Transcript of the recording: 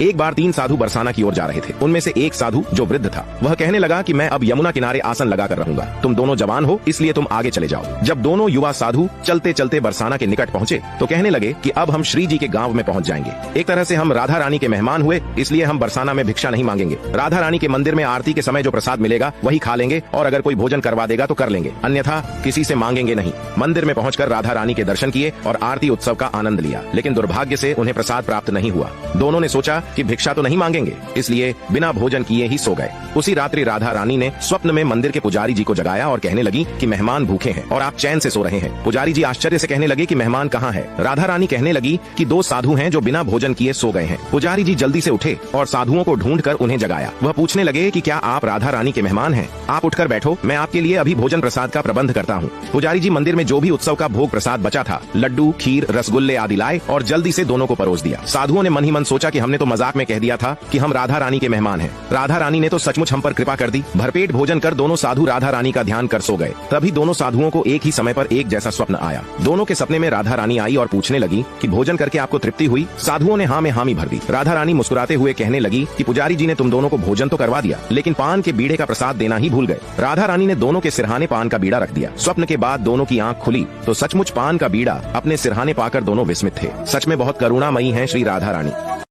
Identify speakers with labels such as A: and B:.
A: एक बार 3 साधु बरसाना की ओर जा रहे थे। उनमें से एक साधु जो वृद्ध था वह कहने लगा कि मैं अब यमुना किनारे आसन लगाकर रहूंगा। तुम दोनों जवान हो इसलिए तुम आगे चले जाओ। जब दोनों युवा साधु चलते चलते बरसाना के निकट पहुंचे तो कहने लगे कि अब हम श्री जी के गांव में पहुंच जाएंगे। एक तरह से हम राधा रानी के मेहमान हुए, इसलिए हम बरसाना में भिक्षा नहीं मांगेंगे। राधा रानी के मंदिर में आरती के समय जो प्रसाद मिलेगा वही खा लेंगे और अगर कोई भोजन करवा देगा तो कर लेंगे, अन्यथा किसी से मांगेंगे नहीं। मंदिर में पहुंचकर राधा रानी के दर्शन किए और आरती उत्सव का आनंद लिया, लेकिन दुर्भाग्य से उन्हें प्रसाद प्राप्त नहीं हुआ। दोनों ने सोचा कि भिक्षा तो नहीं मांगेंगे, इसलिए बिना भोजन किए ही सो गए। उसी रात्रि राधा रानी ने स्वप्न में मंदिर के पुजारी जी को जगाया और कहने लगी कि मेहमान भूखे हैं और आप चैन से सो रहे हैं। पुजारी जी आश्चर्य से कहने लगे कि मेहमान कहाँ है। राधा रानी कहने लगी कि 2 साधु हैं जो बिना भोजन किए सो गए हैं। पुजारी जी जल्दी से उठे और साधुओं को ढूंढकर उन्हें जगाया। वह पूछने लगे कि क्या आप राधा रानी के मेहमान हैं? आप उठकर बैठो, मैं आपके लिए अभी भोजन प्रसाद का प्रबंध करता हूँ। पुजारी जी मंदिर में जो भी उत्सव का भोग प्रसाद बचा था, लड्डू, खीर, रसगुल्ले आदि लाए और जल्दी से दोनों को परोस दिया। साधुओं ने मन ही मन सोचा कि हमने तो मजाक में कह दिया था कि हम राधा रानी के मेहमान हैं। राधा रानी ने तो सचमुच हम पर कृपा कर दी। भरपेट भोजन कर दोनों साधु राधा रानी का ध्यान कर सो गए। तभी दोनों साधुओं को एक ही समय पर एक जैसा स्वप्न आया। दोनों के सपने में राधा रानी आई और पूछने लगी कि भोजन करके आपको तृप्ति हुई? साधुओं ने हाँ में हामी भर दी। राधा रानी मुस्कुराते हुए कहने लगी कि पुजारी जी ने तुम दोनों को भोजन तो करवा दिया, लेकिन पान के बीड़े का प्रसाद देना ही भूल गए। राधा रानी ने दोनों के सिरहाने पान का बीड़ा रख दिया। स्वप्न के बाद दोनों की आंख खुली तो सचमुच पान का बीड़ा अपने सिरहाने पाकर दोनों विस्मित थे। सच में बहुत करुणामयी हैं श्री राधा रानी।